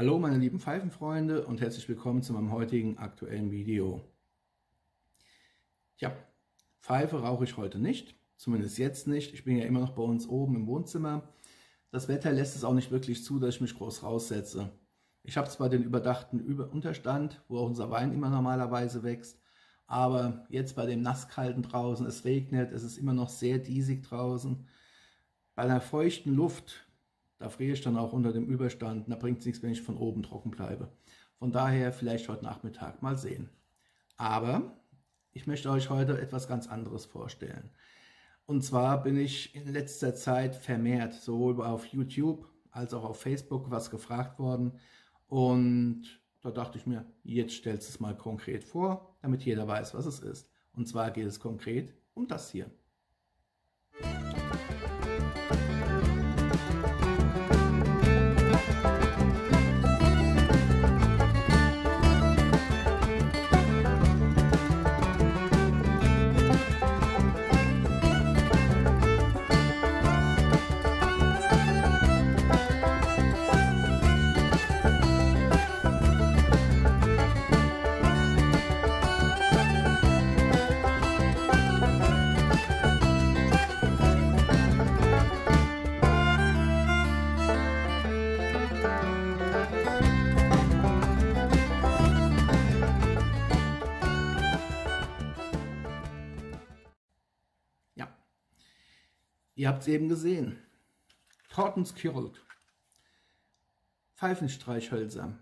Hallo meine lieben Pfeifenfreunde und herzlich willkommen zu meinem heutigen aktuellen Video. Ja, Pfeife rauche ich heute nicht, zumindest jetzt nicht. Ich bin ja immer noch bei uns oben im Wohnzimmer. Das Wetter lässt es auch nicht wirklich zu, dass ich mich groß raussetze. Ich habe zwar den überdachten Unterstand, wo auch unser Wein immer normalerweise wächst, aber jetzt bei dem nasskalten draußen, es regnet, es ist immer noch sehr diesig draußen. Bei einer feuchten Luft, da friere ich dann auch unter dem Überstand, da bringt es nichts, wenn ich von oben trocken bleibe. Von daher vielleicht heute Nachmittag mal sehen. Aber ich möchte euch heute etwas ganz anderes vorstellen. Und zwar bin ich in letzter Zeit vermehrt sowohl auf YouTube als auch auf Facebook was gefragt worden. Und da dachte ich mir, jetzt stellst du es mal konkret vor, damit jeder weiß, was es ist. Und zwar geht es konkret um das hier. Ja, ihr habt es eben gesehen. Tordenskjold, Pfeifenstreichhölzer.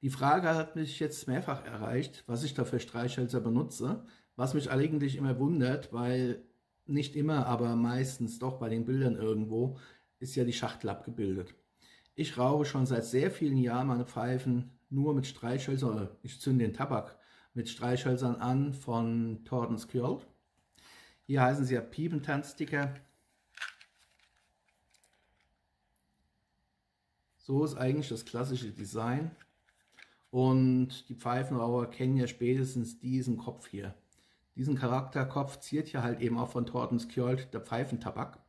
Die Frage hat mich jetzt mehrfach erreicht, was ich da für Streichhölzer benutze, was mich eigentlich immer wundert, weil nicht immer, aber meistens doch bei den Bildern irgendwo ist ja die Schachtel abgebildet. Ich rauche schon seit sehr vielen Jahren meine Pfeifen nur mit Streichhölzern, oder ich zünde den Tabak mit Streichhölzern an von Tordenskjold. Hier heißen sie ja Piepentanzsticker. So ist eigentlich das klassische Design. Und die Pfeifenraucher kennen ja spätestens diesen Kopf hier. Diesen Charakterkopf ziert ja halt eben auch von Tordenskjold der Pfeifentabak.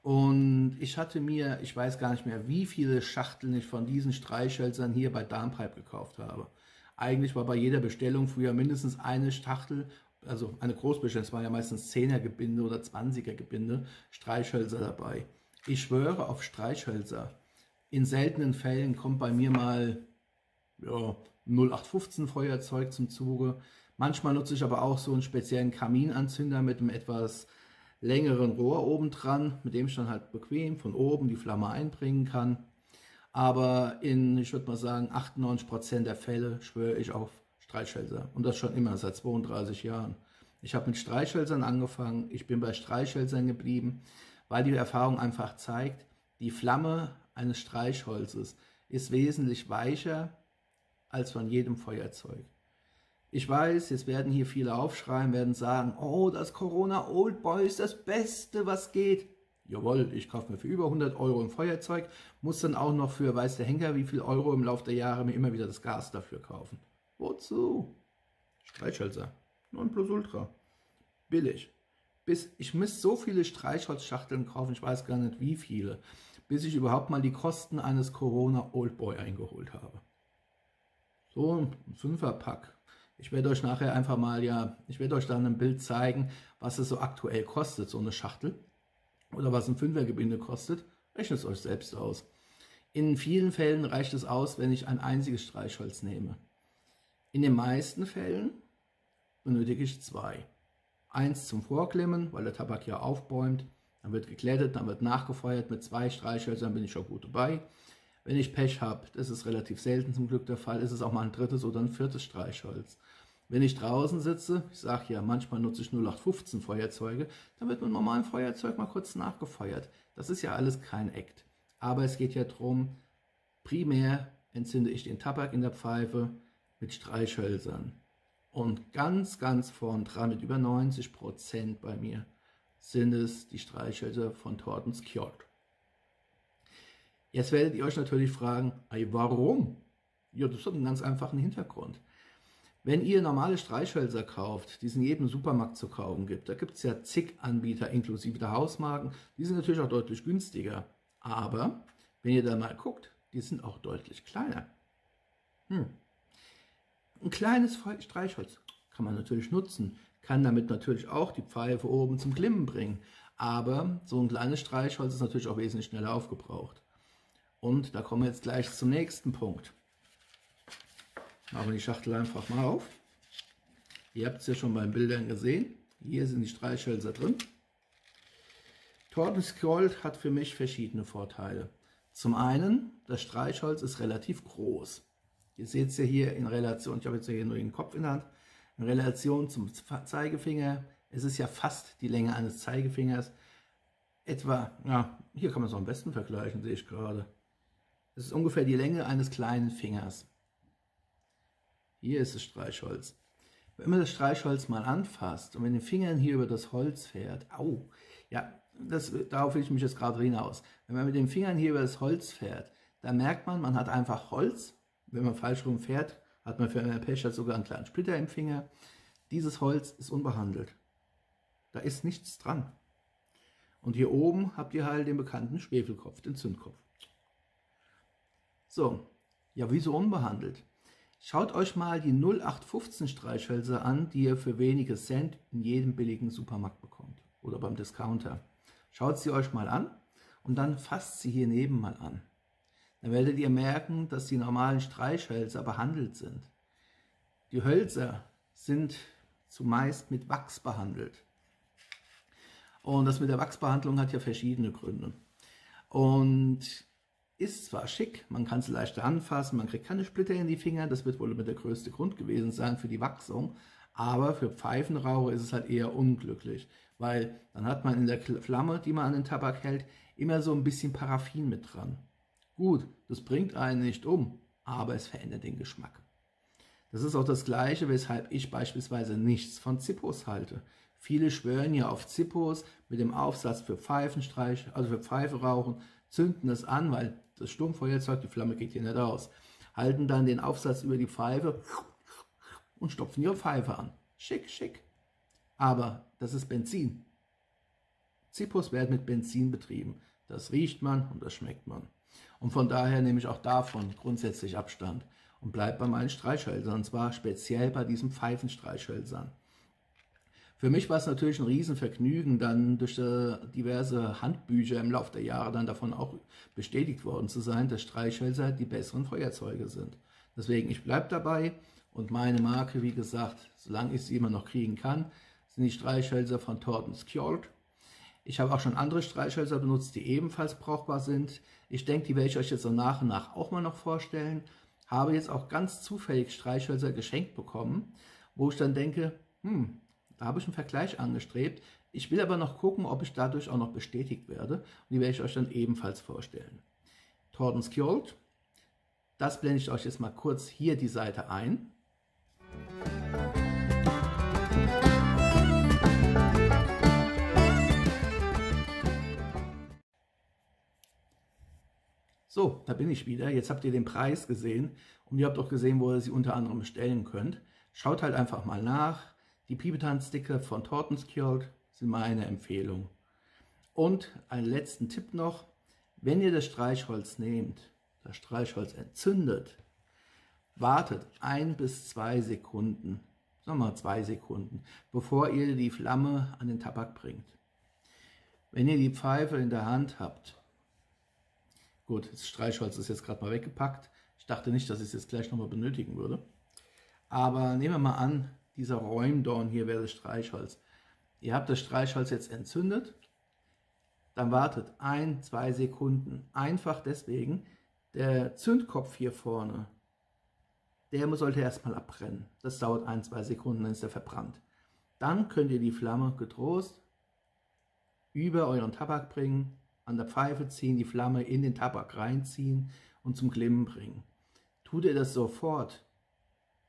Und ich hatte mir, ich weiß gar nicht mehr, wie viele Schachteln ich von diesen Streichhölzern hier bei Darmpipe gekauft habe. Eigentlich war bei jeder Bestellung früher mindestens eine Schachtel, also eine Großbestellung, es waren ja meistens 10er Gebinde oder 20er Gebinde, Streichhölzer dabei. Ich schwöre auf Streichhölzer. In seltenen Fällen kommt bei mir mal 0815 Feuerzeug zum Zuge. Manchmal nutze ich aber auch so einen speziellen Kaminanzünder mit einem etwas längeren Rohr oben dran, mit dem ich dann halt bequem von oben die Flamme einbringen kann. Aber ich würde mal sagen, 98% der Fälle schwöre ich auf Streichhölzer. Und das schon immer, seit 32 Jahren. Ich habe mit Streichhölzern angefangen, ich bin bei Streichhölzern geblieben, weil die Erfahrung einfach zeigt, die Flamme eines Streichholzes ist wesentlich weicher als von jedem Feuerzeug. Ich weiß, jetzt werden hier viele aufschreien, werden sagen, oh, das Corona Oldboy ist das Beste, was geht. Jawohl, ich kaufe mir für über 100 Euro ein Feuerzeug, muss dann auch noch für weiß der Henker wie viel Euro im Laufe der Jahre mir immer wieder das Gas dafür kaufen. Wozu? Streichhölzer, 9+ Ultra, billig. Ich müsste so viele Streichholzschachteln kaufen, ich weiß gar nicht wie viele, bis ich überhaupt mal die Kosten eines Corona Oldboy eingeholt habe. So ein 5er-Pack. Ich werde euch nachher einfach mal, ich werde euch dann ein Bild zeigen, was es so aktuell kostet, so eine Schachtel. Oder was ein 5er-Gebinde kostet. Rechnet es euch selbst aus. In vielen Fällen reicht es aus, wenn ich ein einziges Streichholz nehme. In den meisten Fällen benötige ich 2. Eins zum Vorklimmen, weil der Tabak ja aufbäumt. Dann wird geklettet, dann wird nachgefeuert. Mit 2 Streichhölzern bin ich schon gut dabei. Wenn ich Pech habe, das ist relativ selten zum Glück der Fall, ist es auch mal ein 3. oder ein 4. Streichholz. Wenn ich draußen sitze, ich sage ja, manchmal nutze ich 0815 Feuerzeuge, dann wird mit einem normalen Feuerzeug mal kurz nachgefeuert. Das ist ja alles kein Act. Aber es geht ja darum, primär entzünde ich den Tabak in der Pfeife mit Streichhölzern. Und ganz, ganz vorn dran, mit über 90% bei mir, sind es die Streichhölzer von Tordenskjold. Jetzt werdet ihr euch natürlich fragen, warum? Ja, das hat einen ganz einfachen Hintergrund. Wenn ihr normale Streichhölzer kauft, die es in jedem Supermarkt zu kaufen gibt, da gibt es ja zig Anbieter inklusive der Hausmarken, die sind natürlich auch deutlich günstiger. Aber wenn ihr da mal guckt, die sind auch deutlich kleiner. Ein kleines Streichholz kann man natürlich nutzen, kann damit natürlich auch die Pfeife oben zum Glimmen bringen. Aber so ein kleines Streichholz ist natürlich auch wesentlich schneller aufgebraucht. Und da kommen wir jetzt gleich zum nächsten Punkt. Machen wir die Schachtel einfach mal auf. Ihr habt es ja schon bei den Bildern gesehen. Hier sind die Streichhölzer drin. Torten Skjold hat für mich verschiedene Vorteile. Zum einen, das Streichholz ist relativ groß. Ihr seht es ja hier in Relation, ich habe jetzt hier nur den Kopf in der Hand, in Relation zum Zeigefinger. Es ist ja fast die Länge eines Zeigefingers. Etwa, ja, hier kann man es am besten vergleichen, sehe ich gerade. Es ist ungefähr die Länge eines kleinen Fingers. Hier ist das Streichholz. Wenn man das Streichholz mal anfasst und mit den Fingern hier über das Holz fährt, au, ja, darauf will ich mich jetzt gerade hinaus. Wenn man mit den Fingern hier über das Holz fährt, dann merkt man, man hat einfach Holz. Wenn man falsch rum fährt, hat man für einen Pech sogar einen kleinen Splitter im Finger. Dieses Holz ist unbehandelt. Da ist nichts dran. Und hier oben habt ihr halt den bekannten Schwefelkopf, den Zündkopf. So, ja, wieso unbehandelt? Schaut euch mal die 0815 Streichhölzer an, die ihr für wenige Cent in jedem billigen Supermarkt bekommt oder beim Discounter. Schaut sie euch mal an und dann fasst sie hier neben mal an. Dann werdet ihr merken, dass die normalen Streichhölzer behandelt sind. Die Hölzer sind zumeist mit Wachs behandelt. Und das mit der Wachsbehandlung hat ja verschiedene Gründe. Und ist zwar schick, man kann es leichter anfassen, man kriegt keine Splitter in die Finger, das wird wohl immer der größte Grund gewesen sein für die Wachsung, aber für Pfeifenraucher ist es halt eher unglücklich, weil dann hat man in der Flamme, die man an den Tabak hält, immer so ein bisschen Paraffin mit dran. Gut, das bringt einen nicht um, aber es verändert den Geschmack. Das ist auch das Gleiche, weshalb ich beispielsweise nichts von Zippos halte. Viele schwören ja auf Zippos mit dem Aufsatz für Pfeifenstreich, also für Pfeife rauchen, zünden es an, weil das Sturmfeuerzeug, die Flamme geht hier nicht aus, halten dann den Aufsatz über die Pfeife und stopfen ihre Pfeife an. Schick, schick. Aber das ist Benzin. Zippos werden mit Benzin betrieben. Das riecht man und das schmeckt man. Und von daher nehme ich auch davon grundsätzlich Abstand und bleibe bei meinen Streichhölzern, und zwar speziell bei diesen Pfeifenstreichhölzern. Für mich war es natürlich ein Riesenvergnügen, dann durch diverse Handbücher im Laufe der Jahre dann davon auch bestätigt worden zu sein, dass Streichhölzer die besseren Feuerzeuge sind. Deswegen, ich bleibe dabei und meine Marke, wie gesagt, solange ich sie immer noch kriegen kann, sind die Streichhölzer von Torten Skjold. Ich habe auch schon andere Streichhölzer benutzt, die ebenfalls brauchbar sind. Ich denke, die werde ich euch jetzt so nach und nach auch mal noch vorstellen. Habe jetzt auch ganz zufällig Streichhölzer geschenkt bekommen, wo ich dann denke, da habe ich einen Vergleich angestrebt. Ich will aber noch gucken, ob ich dadurch auch noch bestätigt werde. Und die werde ich euch dann ebenfalls vorstellen. Torten Skjold, das blende ich euch jetzt mal kurz hier die Seite ein. So, da bin ich wieder. Jetzt habt ihr den Preis gesehen und ihr habt auch gesehen, wo ihr sie unter anderem bestellen könnt. Schaut halt einfach mal nach. Die Piepetan-Sticker von Torten Skjold sind meine Empfehlung. Und einen letzten Tipp noch, wenn ihr das Streichholz nehmt, das Streichholz entzündet, wartet 1 bis 2 Sekunden, sagen wir mal 2 Sekunden, bevor ihr die Flamme an den Tabak bringt. Wenn ihr die Pfeife in der Hand habt, gut, das Streichholz ist jetzt gerade mal weggepackt, ich dachte nicht, dass ich es jetzt gleich nochmal benötigen würde, aber nehmen wir mal an, dieser Räumdorn hier wäre das Streichholz. Ihr habt das Streichholz jetzt entzündet, dann wartet 1, 2 Sekunden. Einfach deswegen, der Zündkopf hier vorne, der sollte erstmal abbrennen. Das dauert 1, 2 Sekunden, dann ist er verbrannt. Dann könnt ihr die Flamme getrost über euren Tabak bringen, an der Pfeife ziehen, die Flamme in den Tabak reinziehen und zum Glimmen bringen. Tut ihr das sofort,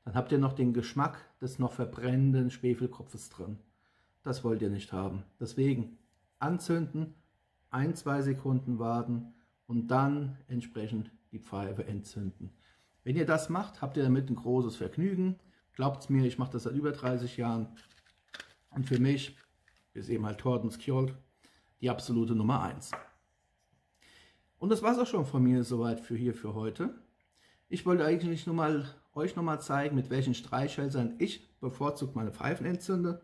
dann habt ihr noch den Geschmack des noch verbrennenden Schwefelkopfes drin. Das wollt ihr nicht haben. Deswegen anzünden, 1, 2 Sekunden warten und dann entsprechend die Pfeife entzünden. Wenn ihr das macht, habt ihr damit ein großes Vergnügen. Glaubt's mir, ich mache das seit über 30 Jahren. Und für mich ist eben halt Torten Skjold die absolute Nummer 1. Und das war es auch schon von mir soweit für heute. Ich wollte eigentlich euch noch mal zeigen, mit welchen Streichhölzern ich bevorzugt meine Pfeifen entzünde.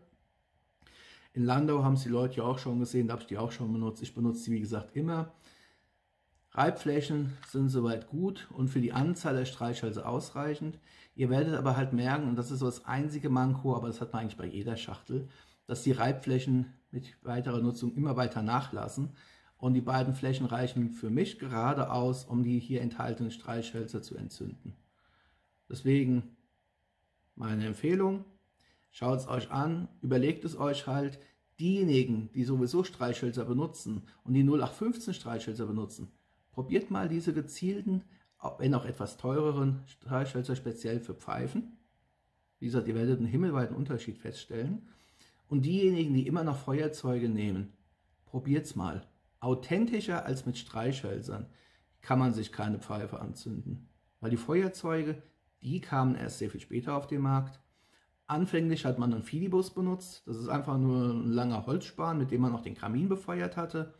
In Landau haben es die Leute ja auch schon gesehen, da habe ich die auch schon benutzt. Ich benutze sie wie gesagt immer. Reibflächen sind soweit gut und für die Anzahl der Streichhölzer ausreichend. Ihr werdet aber halt merken, und das ist so das einzige Manko, aber das hat man eigentlich bei jeder Schachtel, dass die Reibflächen mit weiterer Nutzung immer weiter nachlassen. Und die beiden Flächen reichen für mich gerade aus, um die hier enthaltenen Streichhölzer zu entzünden. Deswegen meine Empfehlung, schaut es euch an, überlegt es euch halt. Diejenigen, die sowieso Streichhölzer benutzen und die 0815 Streichhölzer benutzen, probiert mal diese gezielten, wenn auch etwas teureren Streichhölzer speziell für Pfeifen. Wie gesagt, ihr werdet einen himmelweiten Unterschied feststellen. Und diejenigen, die immer noch Feuerzeuge nehmen, probiert es mal. Authentischer als mit Streichhölzern kann man sich keine Pfeife anzünden. Weil die Feuerzeuge, die kamen erst sehr viel später auf den Markt. Anfänglich hat man einen Fidibus benutzt. Das ist einfach nur ein langer Holzspan, mit dem man auch den Kamin befeuert hatte.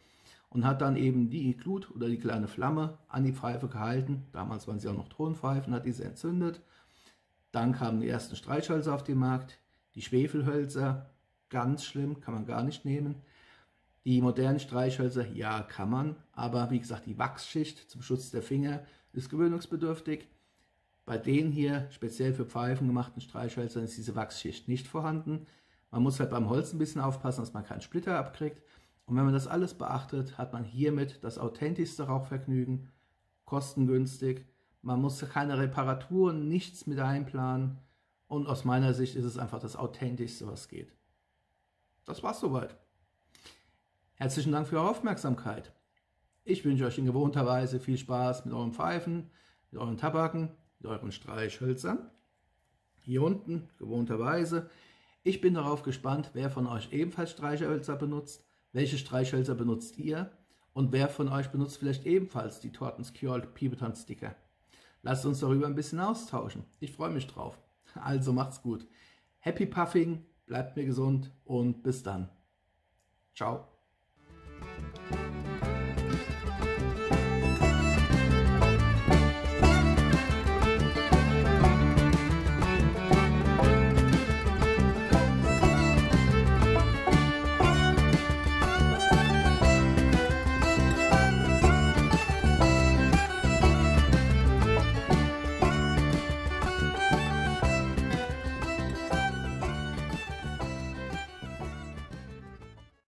Und hat dann eben die Glut oder die kleine Flamme an die Pfeife gehalten. Damals waren sie auch noch Tonpfeifen, hat diese entzündet. Dann kamen die ersten Streichhölzer auf den Markt. Die Schwefelhölzer, ganz schlimm, kann man gar nicht nehmen. Die modernen Streichhölzer, ja, kann man. Aber wie gesagt, die Wachsschicht zum Schutz der Finger ist gewöhnungsbedürftig. Bei den hier speziell für Pfeifen gemachten Streichhölzern ist diese Wachsschicht nicht vorhanden. Man muss halt beim Holz ein bisschen aufpassen, dass man keinen Splitter abkriegt. Und wenn man das alles beachtet, hat man hiermit das authentischste Rauchvergnügen, kostengünstig. Man muss keine Reparaturen, nichts mit einplanen. Und aus meiner Sicht ist es einfach das authentischste, was geht. Das war's soweit. Herzlichen Dank für eure Aufmerksamkeit. Ich wünsche euch in gewohnter Weise viel Spaß mit euren Pfeifen, mit euren Tabaken, mit euren Streichhölzern. Hier unten, gewohnterweise. Ich bin darauf gespannt, wer von euch ebenfalls Streichhölzer benutzt. Welche Streichhölzer benutzt ihr? Und wer von euch benutzt vielleicht ebenfalls die Tortons Skjold Pipeton Sticker? Lasst uns darüber ein bisschen austauschen. Ich freue mich drauf. Also macht's gut. Happy Puffing, bleibt mir gesund und bis dann. Ciao.